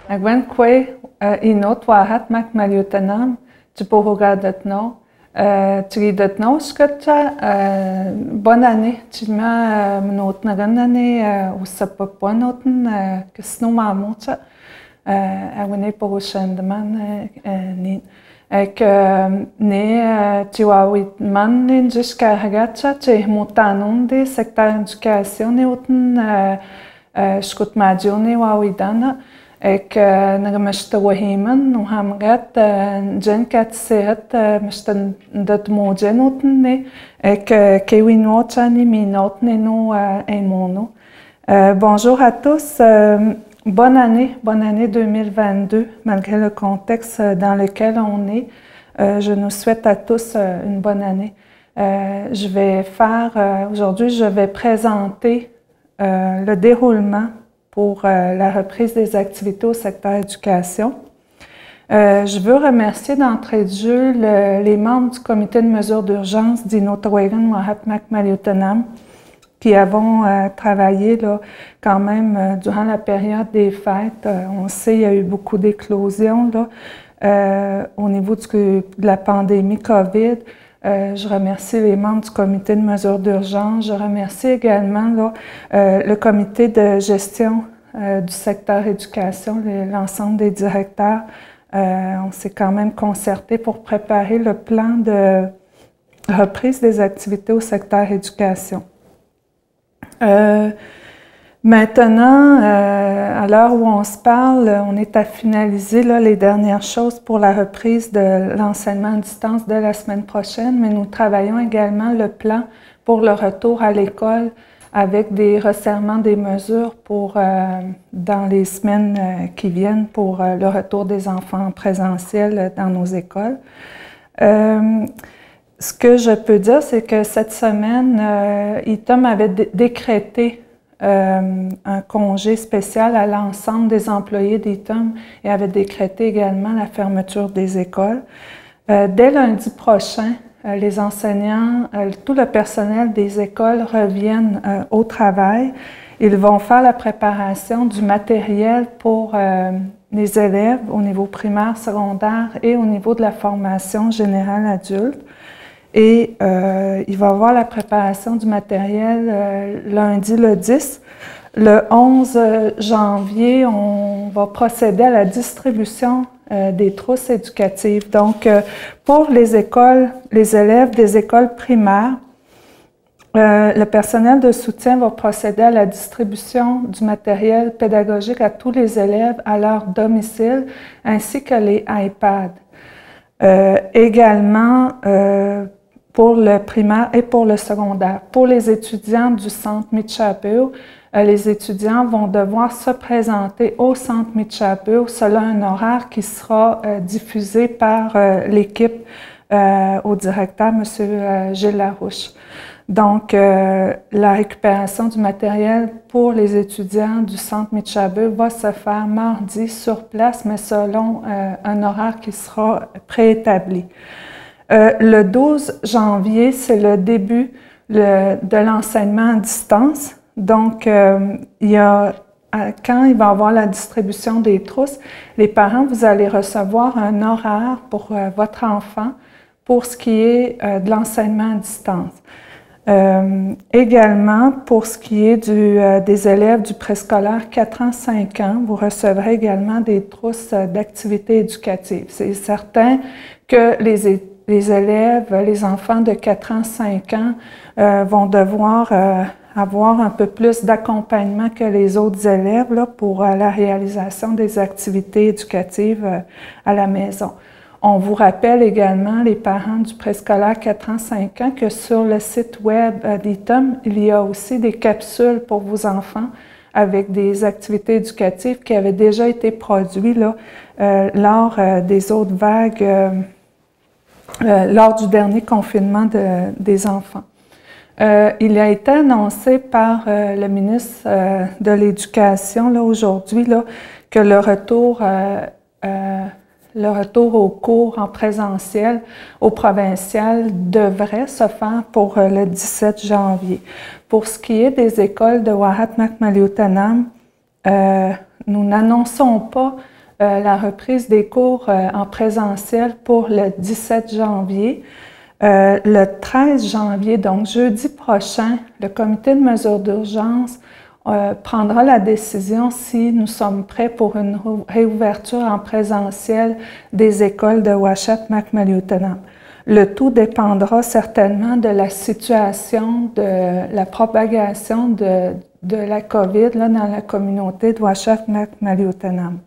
Agwen kwe inot wahat mak maliutanam tipohogadatno tridatno skata bonne année tima mnot naganane usapaponoten kasno mamucha agwene poroshandaman nin ek ne tiwawit man jusqu'à hagacha te mutanunde secteur éducation neuten skut majone wawidana ek nagamashta wahiman nuhamgat jenkat sehat mashtan dat mojenotne ek kewinotani minotne no emono. Bonjour à tous. Bonne année 2022, malgré le contexte dans lequel on est. Je nous souhaite à tous une bonne année. Aujourd'hui, je vais présenter le déroulement pour la reprise des activités au secteur éducation. Je veux remercier d'entrée de jeu les membres du comité de mesures d'urgence d'Inotawaigan Wahatmak Maliutanam qui avons travaillé là, quand même durant la période des fêtes. On sait qu'il y a eu beaucoup d'éclosions au niveau de la pandémie COVID. Je remercie les membres du comité de mesures d'urgence. Je remercie également le comité de gestion du secteur éducation, l'ensemble des directeurs. On s'est quand même concerté pour préparer le plan de reprise des activités au secteur éducation. Maintenant, à l'heure où on se parle, on est à finaliser les dernières choses pour la reprise de l'enseignement à distance de la semaine prochaine, mais nous travaillons également le plan pour le retour à l'école avec des resserrements des mesures pour, dans les semaines qui viennent pour le retour des enfants en présentiel dans nos écoles. Ce que je peux dire, c'est que cette semaine, ITOM avait décrété un congé spécial à l'ensemble des employés d'ITOM et avait décrété également la fermeture des écoles. Dès lundi prochain, les enseignants, tout le personnel des écoles reviennent au travail. Ils vont faire la préparation du matériel pour les élèves au niveau primaire, secondaire et au niveau de la formation générale adulte. Et il va y avoir la préparation du matériel lundi le 10. Le 11 janvier, on va procéder à la distribution des trousses éducatives. Donc, pour les écoles, les élèves des écoles primaires, le personnel de soutien va procéder à la distribution du matériel pédagogique à tous les élèves à leur domicile, ainsi que les iPads. Également, pour le primaire et pour le secondaire. Pour les étudiants du centre Mitchapeu, les étudiants vont devoir se présenter au centre Mitchapeu selon un horaire qui sera diffusé par l'équipe au directeur, M. Gilles Larouche. Donc, la récupération du matériel pour les étudiants du centre Mitchapeu va se faire mardi sur place, mais selon un horaire qui sera préétabli. Le 12 janvier, c'est le début de l'enseignement à distance. Donc, quand il va y avoir la distribution des trousses, les parents, vous allez recevoir un horaire pour votre enfant pour ce qui est de l'enseignement à distance. Également, pour ce qui est des élèves du préscolaire 4 ans, 5 ans, vous recevrez également des trousses d'activités éducatives. C'est certain que les élèves, les enfants de 4 ans, 5 ans vont devoir avoir un peu plus d'accompagnement que les autres élèves là, pour la réalisation des activités éducatives à la maison. On vous rappelle également, les parents du préscolaire 4 ans, 5 ans, que sur le site web d'ITOM, il y a aussi des capsules pour vos enfants avec des activités éducatives qui avaient déjà été produites là, lors des autres vagues, lors du dernier confinement des enfants. Il a été annoncé par le ministre de l'Éducation aujourd'hui que le retour le retour aux cours en présentiel au provincial devrait se faire pour le 17 janvier. Pour ce qui est des écoles de Wa'at-Makmaliutanam, nous n'annonçons pas la reprise des cours en présentiel pour le 17 janvier. Le 13 janvier, donc jeudi prochain, le comité de mesures d'urgence prendra la décision si nous sommes prêts pour une réouverture en présentiel des écoles de Wa'at-Makmaliutanam. Le tout dépendra certainement de la situation, de la propagation de la COVID là, dans la communauté de Wa'at-Makmaliutanam.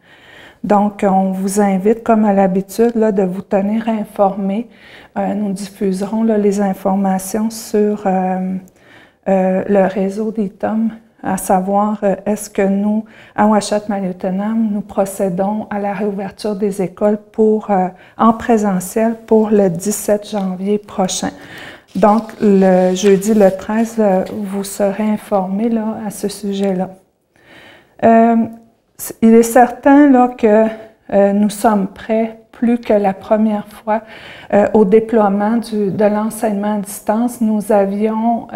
Donc, on vous invite, comme à l'habitude, de vous tenir informés. Nous diffuserons là, les informations sur le réseau d'ITOM, à savoir est-ce que nous, à Wa'at-Makmaliutanam, nous procédons à la réouverture des écoles en présentiel pour le 17 janvier prochain. Donc, le jeudi le 13, vous serez informés là, à ce sujet-là. Il est certain là, que nous sommes prêts plus que la première fois au déploiement de l'enseignement à distance. Nous avions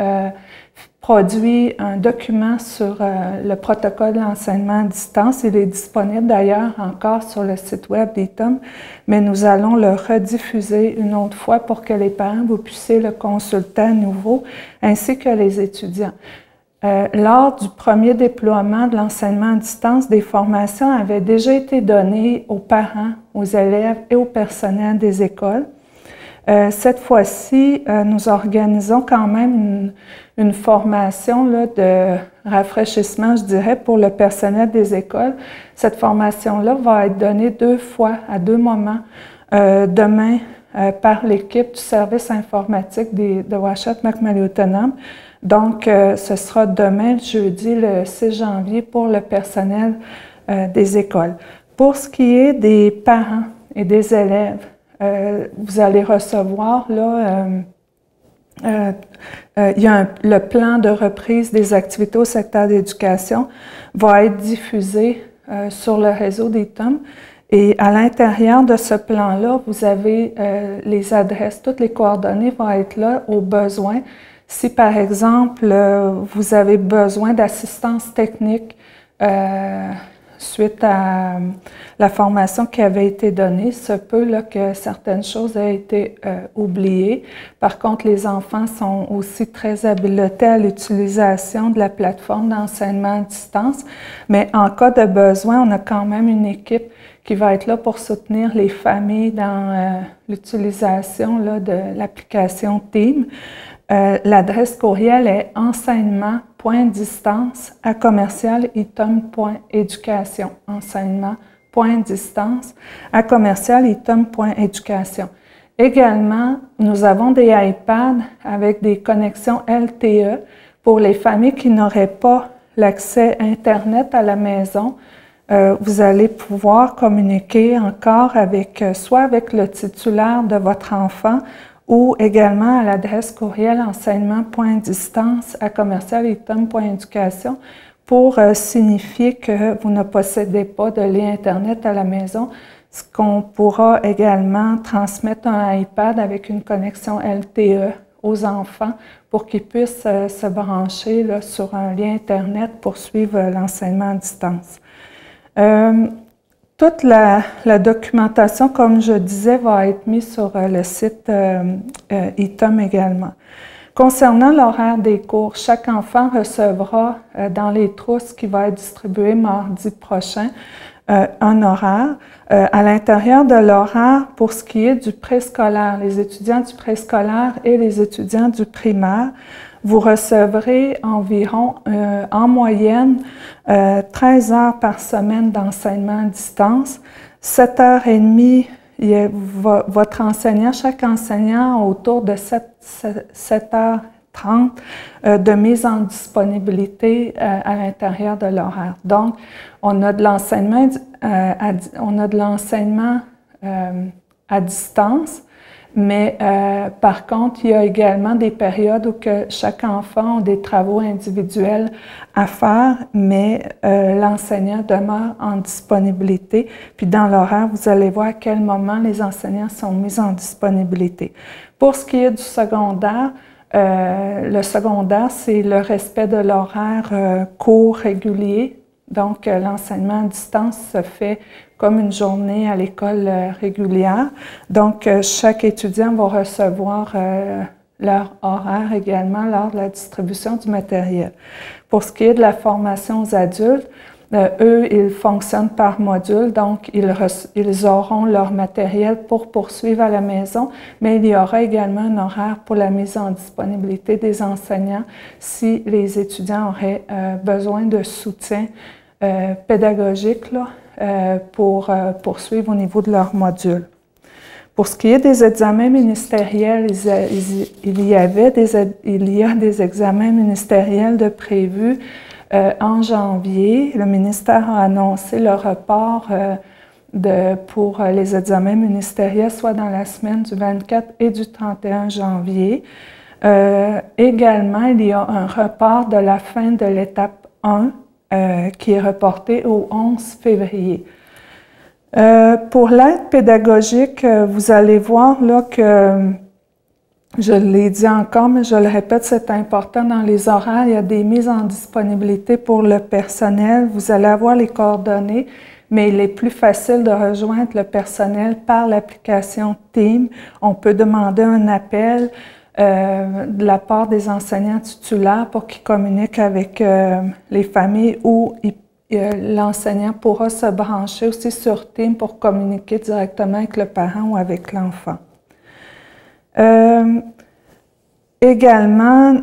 produit un document sur le protocole de l'enseignement à distance. Il est disponible d'ailleurs encore sur le site web d'ITOM, mais nous allons le rediffuser une autre fois pour que les parents vous puissiez le consulter à nouveau, ainsi que les étudiants. Lors du premier déploiement de l'enseignement à distance, des formations avaient déjà été données aux parents, aux élèves et au personnel des écoles. Cette fois-ci, nous organisons quand même une formation là, de rafraîchissement, je dirais, pour le personnel des écoles. Cette formation-là va être donnée 2 fois, à 2 moments, demain par l'équipe du service informatique de Wa'at-Makmaliutanam. Donc, ce sera demain, jeudi, le 6 janvier, pour le personnel des écoles. Pour ce qui est des parents et des élèves, vous allez recevoir, là, le plan de reprise des activités au secteur d'éducation va être diffusé sur le réseau d'ITOM. Et à l'intérieur de ce plan-là, vous avez les adresses, toutes les coordonnées vont être là au besoin. Si, par exemple, vous avez besoin d'assistance technique suite à la formation qui avait été donnée, il se peut là, que certaines choses aient été oubliées. Par contre, les enfants sont aussi très habilités à l'utilisation de la plateforme d'enseignement à distance, mais en cas de besoin, on a quand même une équipe qui va être là pour soutenir les familles dans l'utilisation de l'application Team. L'adresse courriel est enseignement.distance@commercial-itom.education. Enseignement.distance@commercial-itom.education. Également, nous avons des iPads avec des connexions LTE pour les familles qui n'auraient pas l'accès Internet à la maison. Vous allez pouvoir communiquer encore soit avec le titulaire de votre enfant ou également à l'adresse courriel enseignement.distance@commercial-itom.education pour signifier que vous ne possédez pas de lien Internet à la maison. Ce qu'on pourra également transmettre un iPad avec une connexion LTE aux enfants pour qu'ils puissent se brancher là, sur un lien Internet pour suivre l'enseignement à distance. Toute la documentation, comme je disais, va être mise sur le site ITOM également. Concernant l'horaire des cours, chaque enfant recevra dans les trousses qui va être distribuées mardi prochain un horaire. À l'intérieur de l'horaire, pour ce qui est du préscolaire, les étudiants du préscolaire et les étudiants du primaire, vous recevrez environ, en moyenne, 13 heures par semaine d'enseignement à distance, 7h30, votre enseignant, chaque enseignant a autour de 7h30 de mise en disponibilité à l'intérieur de l'horaire. Donc, on a de l'enseignement à distance, Mais par contre, il y a également des périodes où que chaque enfant a des travaux individuels à faire, mais l'enseignant demeure en disponibilité. Puis dans l'horaire, vous allez voir à quel moment les enseignants sont mis en disponibilité. Pour ce qui est du secondaire, le secondaire, c'est le respect de l'horaire court régulier. Donc, l'enseignement à distance se fait comme une journée à l'école régulière. Donc, chaque étudiant va recevoir leur horaire également lors de la distribution du matériel. Pour ce qui est de la formation aux adultes, eux, ils fonctionnent par module, donc ils auront leur matériel pour poursuivre à la maison, mais il y aura également un horaire pour la mise en disponibilité des enseignants si les étudiants auraient besoin de soutien pédagogique là, pour poursuivre au niveau de leur module. Pour ce qui est des examens ministériels, il y a des examens ministériels de prévus en janvier. Le ministère a annoncé le report pour les examens ministériels, soit dans la semaine du 24 et du 31 janvier. Également, il y a un report de la fin de l'étape 1 qui est reporté au 11 février. Pour l'aide pédagogique, vous allez voir là que, je l'ai dit encore, mais je le répète, c'est important dans les horaires, il y a des mises en disponibilité pour le personnel. Vous allez avoir les coordonnées, mais il est plus facile de rejoindre le personnel par l'application Team. On peut demander un appel de la part des enseignants titulaires pour qu'ils communiquent avec les familles ou l'enseignant pourra se brancher aussi sur Team pour communiquer directement avec le parent ou avec l'enfant. Également,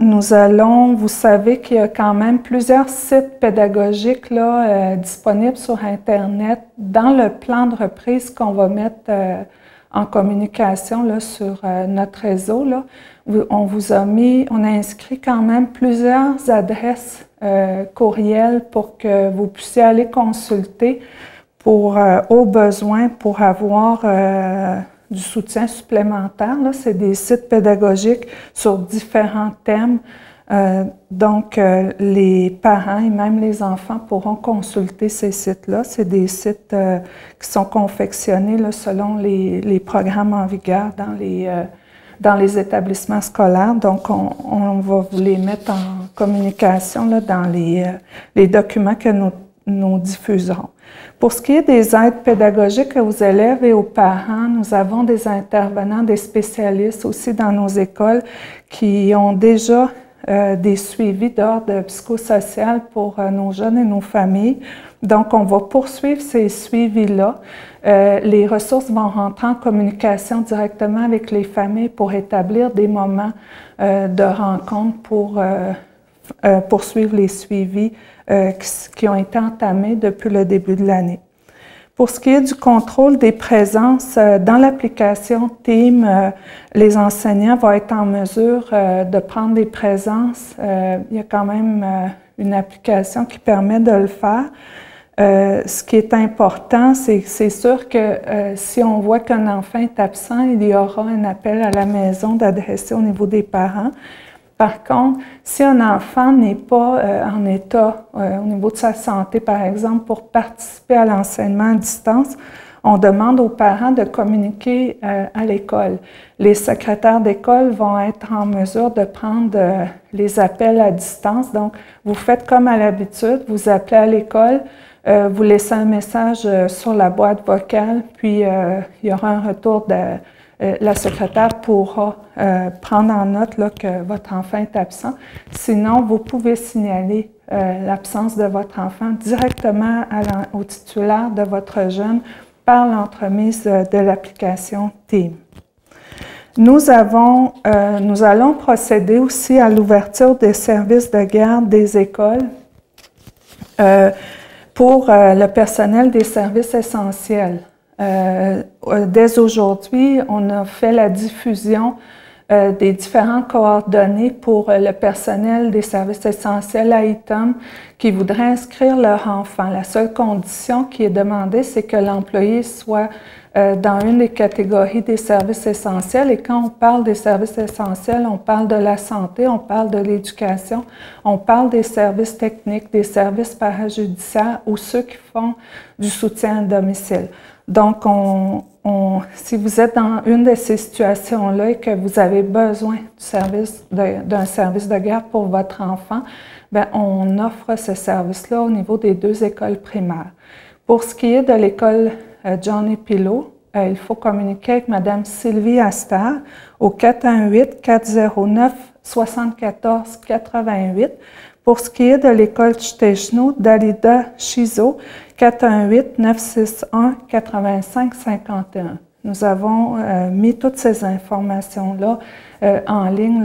vous savez qu'il y a quand même plusieurs sites pédagogiques là, disponibles sur Internet dans le plan de reprise qu'on va mettre en communication là, sur notre réseau. Là. On a inscrit quand même plusieurs adresses courriels pour que vous puissiez aller consulter au besoin pour avoir du soutien supplémentaire. C'est des sites pédagogiques sur différents thèmes. Donc, les parents et même les enfants pourront consulter ces sites-là. C'est des sites qui sont confectionnés là, selon les programmes en vigueur dans les établissements scolaires. Donc, on va vous les mettre en communication là, dans les documents que nous diffuserons. Pour ce qui est des aides pédagogiques aux élèves et aux parents, nous avons des intervenants, des spécialistes aussi dans nos écoles qui ont déjà des suivis d'ordre psychosocial pour nos jeunes et nos familles. Donc, on va poursuivre ces suivis-là. Les ressources vont rentrer en communication directement avec les familles pour établir des moments de rencontre pour poursuivre les suivis qui ont été entamés depuis le début de l'année. Pour ce qui est du contrôle des présences, dans l'application Team, les enseignants vont être en mesure de prendre des présences. Il y a quand même une application qui permet de le faire. Ce qui est important, c'est sûr que si on voit qu'un enfant est absent, il y aura un appel à la maison d'adresser au niveau des parents. Par contre, si un enfant n'est pas en état au niveau de sa santé, par exemple, pour participer à l'enseignement à distance, on demande aux parents de communiquer à l'école. Les secrétaires d'école vont être en mesure de prendre les appels à distance. Donc, vous faites comme à l'habitude, vous appelez à l'école, vous laissez un message sur la boîte vocale, puis il y aura un retour la secrétaire pourra prendre en note là, que votre enfant est absent. Sinon, vous pouvez signaler l'absence de votre enfant directement au titulaire de votre jeune par l'entremise de l'application Team. Nous allons procéder aussi à l'ouverture des services de garde des écoles pour le personnel des services essentiels. Dès aujourd'hui, on a fait la diffusion des différentes coordonnées pour le personnel des services essentiels à ITOM qui voudraient inscrire leur enfant. La seule condition qui est demandée, c'est que l'employé soit dans une des catégories des services essentiels. Et quand on parle des services essentiels, on parle de la santé, on parle de l'éducation, on parle des services techniques, des services parajudiciaires ou ceux qui font du soutien à domicile. Donc, si vous êtes dans une de ces situations-là et que vous avez besoin d'un service de garde pour votre enfant, bien, on offre ce service-là au niveau des 2 écoles primaires. Pour ce qui est de l'école Johnny Pillow, il faut communiquer avec Mme Sylvie Astar au 418-409-7488. Pour ce qui est de l'école Chtechno, Dalida Chizo, 418-961-8551. Nous avons mis toutes ces informations-là en ligne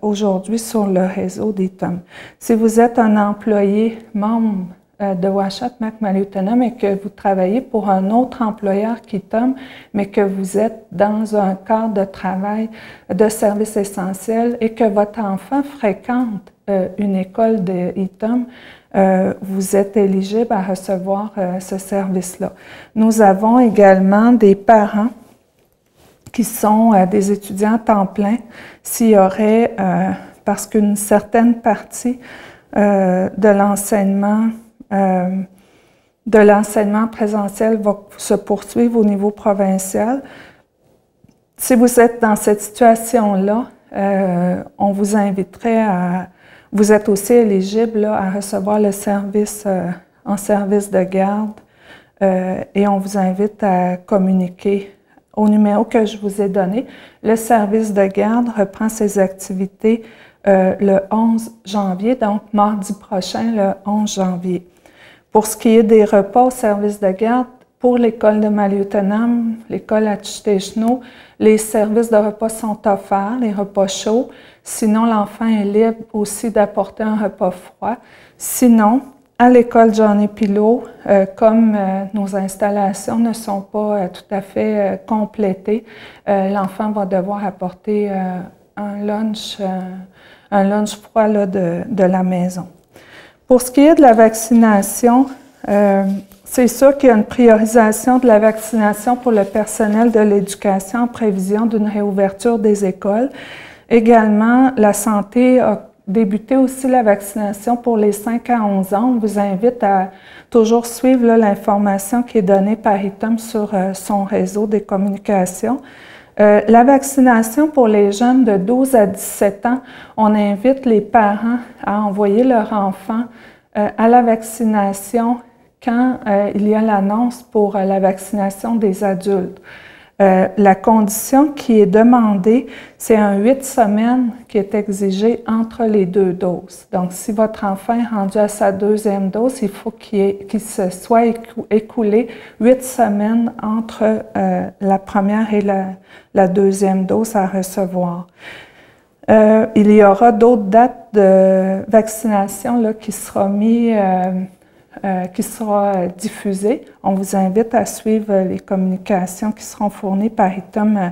aujourd'hui sur le réseau d'ITOM. Si vous êtes un employé membre de Ouachita Macmaliotenam et que vous travaillez pour un autre employeur qu'ITOM, mais que vous êtes dans un cadre de travail de service essentiel et que votre enfant fréquente une école de ITOM, vous êtes éligible à recevoir ce service-là. Nous avons également des parents qui sont des étudiants à temps plein s'il y aurait, parce qu'une certaine partie de l'enseignement présentiel va se poursuivre au niveau provincial. Si vous êtes dans cette situation-là, on vous inviterait à... Vous êtes aussi éligible là, à recevoir le service en service de garde et on vous invite à communiquer au numéro que je vous ai donné. Le service de garde reprend ses activités le 11 janvier, donc mardi prochain, le 11 janvier. Pour ce qui est des repas au service de garde, pour l'école de Maliotenam, l'école à Chtechno, les services de repas sont offerts, les repas chauds. Sinon, l'enfant est libre aussi d'apporter un repas froid. Sinon, à l'école Johnny Pillow, comme nos installations ne sont pas tout à fait complétées, l'enfant va devoir apporter un lunch froid là, de la maison. Pour ce qui est de la vaccination, c'est sûr qu'il y a une priorisation de la vaccination pour le personnel de l'éducation en prévision d'une réouverture des écoles. Également, la santé a débuté aussi la vaccination pour les 5 à 11 ans. On vous invite à toujours suivre l'information qui est donnée par ITOM sur son réseau des communications. La vaccination pour les jeunes de 12 à 17 ans, on invite les parents à envoyer leur enfant à la vaccination quand il y a l'annonce pour la vaccination des adultes. La condition qui est demandée, c'est un 8 semaines qui est exigé entre les 2 doses. Donc, si votre enfant est rendu à sa 2e dose, il faut qu'il se soit écoulé 8 semaines entre la première et la 2e dose à recevoir. Il y aura d'autres dates de vaccination là, qui sera diffusée. On vous invite à suivre les communications qui seront fournies par ITOM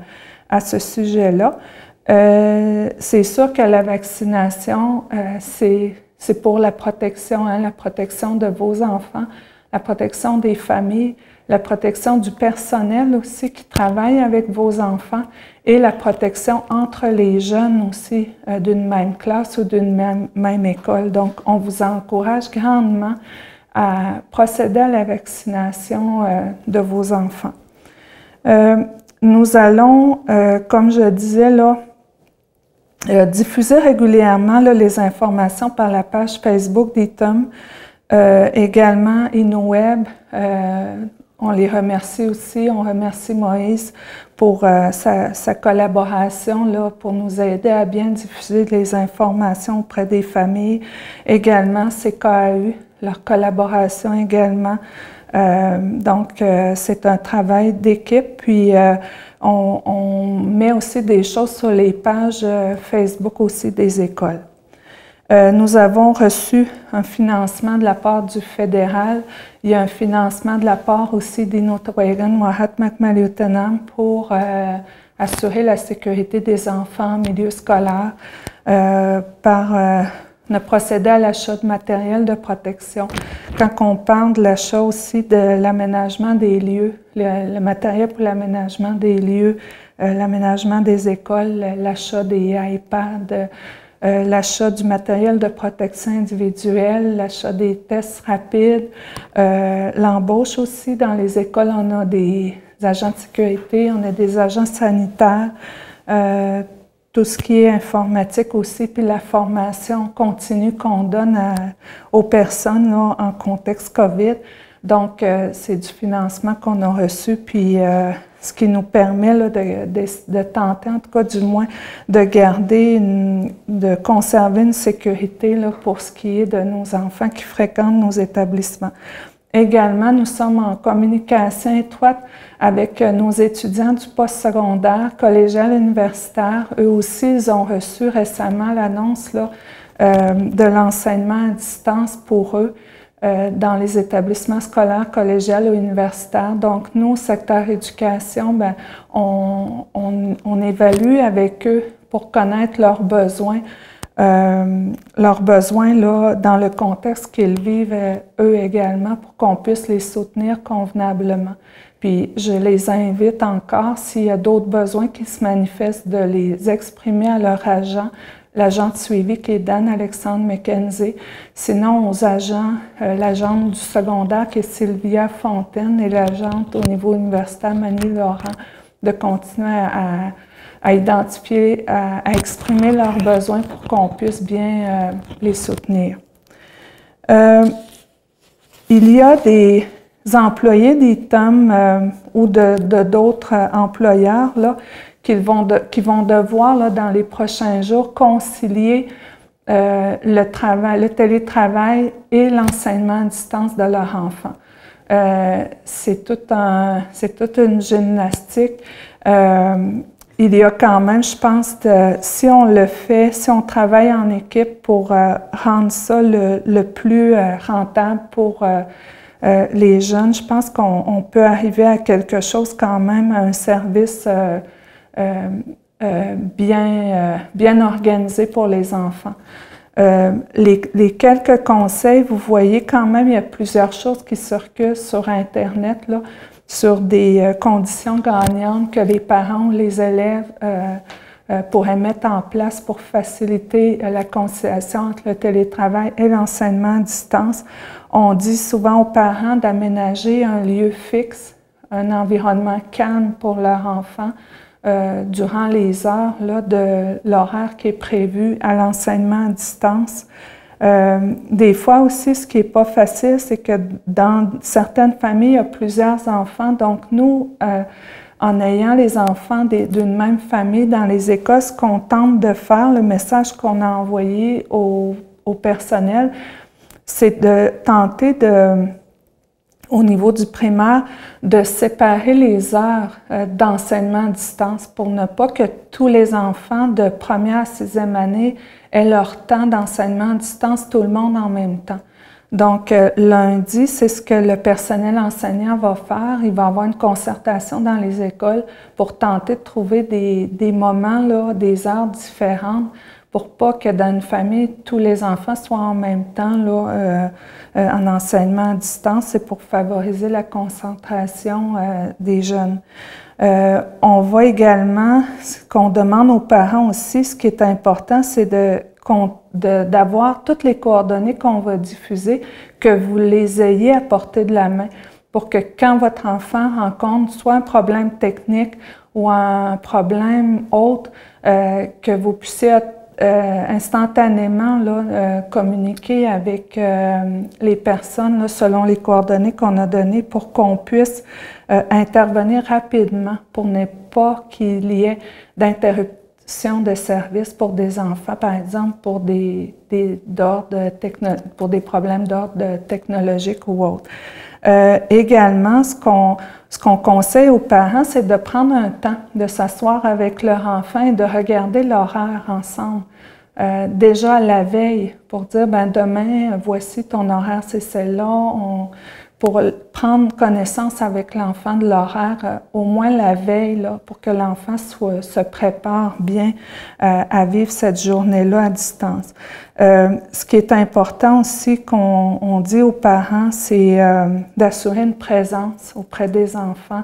à ce sujet-là. C'est sûr que la vaccination, c'est pour la protection de vos enfants, la protection des familles, la protection du personnel aussi qui travaille avec vos enfants et la protection entre les jeunes aussi d'une même classe ou d'une même école. Donc, on vous encourage grandement à procéder à la vaccination de vos enfants. Nous allons, comme je disais, là, diffuser régulièrement là, les informations par la page Facebook d'ITOM, également InnoWeb. On les remercie aussi, on remercie Moïse pour sa collaboration là, pour nous aider à bien diffuser les informations auprès des familles. Également CKAU, leur collaboration également. Donc, c'est un travail d'équipe. Puis, on met aussi des choses sur les pages Facebook aussi des écoles. Nous avons reçu un financement de la part du fédéral. Il y a un financement de la part aussi d'Inotwagan Ouachita Macmaliotenam pour assurer la sécurité des enfants en milieu scolaire par ne procéder à l'achat de matériel de protection. Quand on parle de l'achat aussi de l'aménagement des lieux, le matériel pour l'aménagement des lieux, l'aménagement des écoles, l'achat des iPads, l'achat du matériel de protection individuelle, l'achat des tests rapides, l'embauche aussi. Dans les écoles, on a des agents de sécurité, on a des agents sanitaires, tout ce qui est informatique aussi, puis la formation continue qu'on donne aux personnes là, en contexte COVID. Donc, c'est du financement qu'on a reçu, puis ce qui nous permet là, de tenter, en tout cas du moins, de garder, de conserver une sécurité là, pour ce qui est de nos enfants qui fréquentent nos établissements. Également, nous sommes en communication étroite avec nos étudiants du postsecondaire, collégial, universitaire. Eux aussi, ils ont reçu récemment l'annonce de l'enseignement à distance pour eux dans les établissements scolaires, collégiales ou universitaires. Donc, nous, au secteur éducation, bien, on évalue avec eux pour connaître leurs besoins là, dans le contexte qu'ils vivent eux également pour qu'on puisse les soutenir convenablement. Puis je les invite encore, s'il y a d'autres besoins qui se manifestent, de les exprimer à leur agent, l'agent de suivi qui est Dan-Alexandre McKenzie. Sinon, aux agents, l'agente du secondaire qui est Sylvia Fontaine et l'agente au niveau universitaire Manie Laurent, de continuer à identifier, à exprimer leurs besoins pour qu'on puisse bien les soutenir. Il y a des employés d'ITAM ou d'autres employeurs là, qui vont devoir, là, dans les prochains jours, concilier le télétravail et l'enseignement à distance de leur enfant. C'est toute une gymnastique. Il y a quand même, je pense, si on le fait, si on travaille en équipe pour rendre ça le plus rentable pour les jeunes, je pense qu'on peut arriver à quelque chose quand même, à un service bien organisé pour les enfants. Les quelques conseils, vous voyez quand même, il y a plusieurs choses qui circulent sur Internet, là, sur des conditions gagnantes que les parents ou les élèves pourraient mettre en place pour faciliter la conciliation entre le télétravail et l'enseignement à distance. On dit souvent aux parents d'aménager un lieu fixe, un environnement calme pour leur enfant durant les heures là, de l'horaire qui est prévu à l'enseignement à distance. Des fois aussi, ce qui n'est pas facile, c'est que dans certaines familles, il y a plusieurs enfants. Donc, nous, en ayant les enfants d'une même famille dans les écoles, ce qu'on tente de faire, le message qu'on a envoyé au personnel, c'est de tenter au niveau du primaire, de séparer les heures d'enseignement à distance pour ne pas que tous les enfants de première à sixième année aient leur temps d'enseignement à distance, tout le monde en même temps. Donc, lundi, c'est ce que le personnel enseignant va faire. Il va avoir une concertation dans les écoles pour tenter de trouver des moments, là, des heures différentes pour pas que dans une famille, tous les enfants soient en même temps là, en enseignement à distance. C'est pour favoriser la concentration des jeunes. On va également, ce qu'on demande aux parents aussi, ce qui est important, c'est d'avoir toutes les coordonnées qu'on va diffuser, que vous les ayez à portée de la main, pour que quand votre enfant rencontre soit un problème technique ou un problème autre, que vous puissiez instantanément là, communiquer avec les personnes là, selon les coordonnées qu'on a données pour qu'on puisse intervenir rapidement pour ne pas qu'il y ait d'interruption de service pour des enfants, par exemple pour des problèmes d'ordre technologique ou autre. Également, ce qu'on conseille aux parents, c'est de prendre un temps, de s'asseoir avec leur enfant et de regarder l'horaire ensemble. Déjà à la veille, pour dire, ben demain, voici ton horaire, c'est celle-là. Pour prendre connaissance avec l'enfant de l'horaire au moins la veille là, pour que l'enfant se prépare bien à vivre cette journée-là à distance. Ce qui est important aussi qu'on dit aux parents, c'est d'assurer une présence auprès des enfants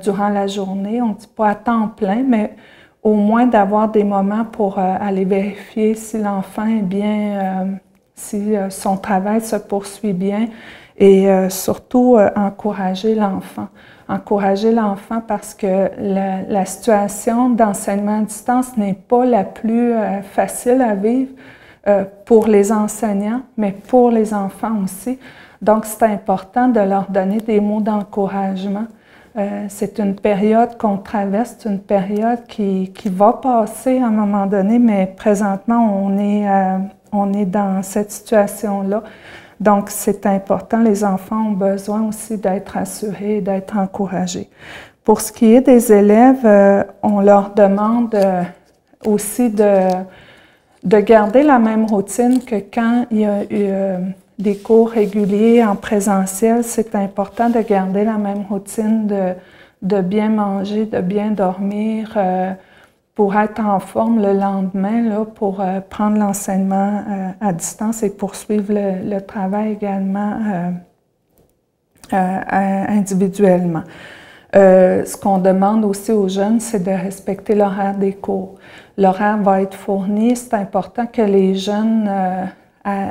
durant la journée. On ne dit pas à temps plein, mais au moins d'avoir des moments pour aller vérifier si l'enfant est bien, si son travail se poursuit bien et surtout encourager l'enfant. Encourager l'enfant parce que la situation d'enseignement à distance n'est pas la plus facile à vivre pour les enseignants, mais pour les enfants aussi. Donc, c'est important de leur donner des mots d'encouragement. C'est une période qu'on traverse, c'est une période qui va passer à un moment donné, mais présentement, on est dans cette situation-là. Donc, c'est important. Les enfants ont besoin aussi d'être assurés et d'être encouragés. Pour ce qui est des élèves, on leur demande aussi de garder la même routine que quand il y a eu des cours réguliers en présentiel. C'est important de garder la même routine de bien manger, de bien dormir, pour être en forme le lendemain, là, pour prendre l'enseignement à distance et poursuivre le travail également individuellement. Ce qu'on demande aussi aux jeunes, c'est de respecter l'horaire des cours. L'horaire va être fourni. C'est important que les jeunes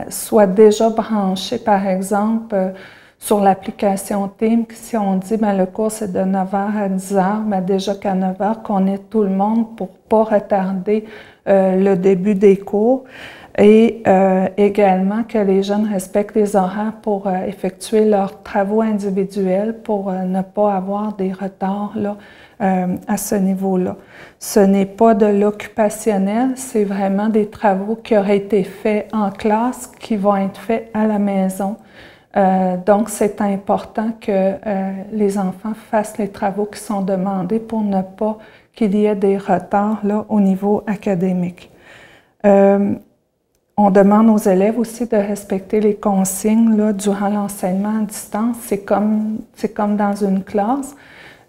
soient déjà branchés, par exemple, sur l'application Teams. Si on dit que le cours c'est de 9h à 10h, mais déjà qu'à 9h, qu'on ait tout le monde pour ne pas retarder le début des cours. Et également que les jeunes respectent les horaires pour effectuer leurs travaux individuels pour ne pas avoir des retards là, à ce niveau-là. Ce n'est pas de l'occupationnel, c'est vraiment des travaux qui auraient été faits en classe qui vont être faits à la maison. Donc, c'est important que les enfants fassent les travaux qui sont demandés pour ne pas qu'il y ait des retards là, au niveau académique. On demande aux élèves aussi de respecter les consignes là, durant l'enseignement à distance. C'est comme dans une classe,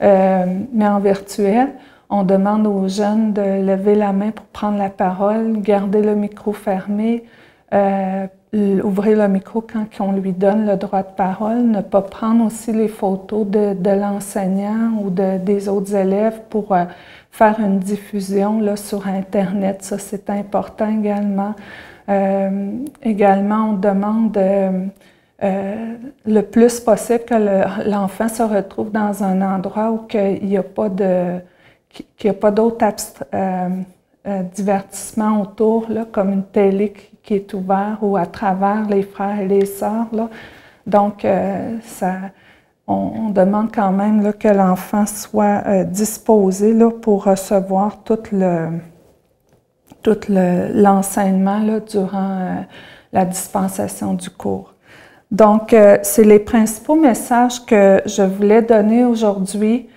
mais en virtuel. On demande aux jeunes de lever la main pour prendre la parole, garder le micro fermé, ouvrir le micro quand on lui donne le droit de parole, ne pas prendre aussi les photos de l'enseignant ou des autres élèves pour faire une diffusion là, sur Internet. Ça, c'est important également. Également, on demande le plus possible que l'enfant se retrouve dans un endroit où il n'y a pas d'autres divertissements autour, là, comme une télé qui est ouverte ou à travers les frères et les sœurs. Là. Donc, on demande quand même là, que l'enfant soit disposé là, pour recevoir tout l'enseignement là, durant la dispensation du cours. Donc, c'est les principaux messages que je voulais donner aujourd'hui.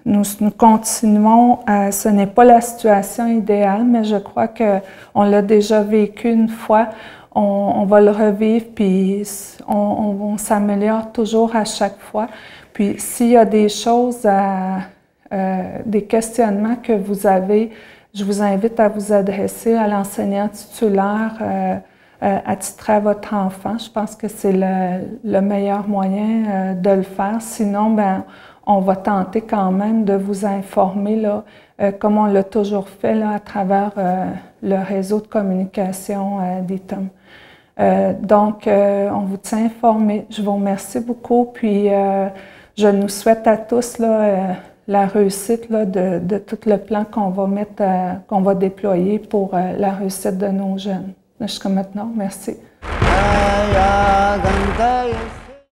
Nous continuons, ce n'est pas la situation idéale, mais je crois qu'on l'a déjà vécu une fois. On va le revivre, puis on s'améliore toujours à chaque fois. Puis s'il y a des choses, des questionnements que vous avez, je vous invite à vous adresser à l'enseignant titulaire attitré à votre enfant. Je pense que c'est le meilleur moyen de le faire. Sinon, ben, on va tenter quand même de vous informer, là, comme on l'a toujours fait là, à travers le réseau de communication d'ITOM. Donc, on vous tient informé. Je vous remercie beaucoup, puis je nous souhaite à tous là, la réussite là, de tout le plan qu'on va mettre, qu'on va déployer pour la réussite de nos jeunes. Jusqu'à maintenant, merci.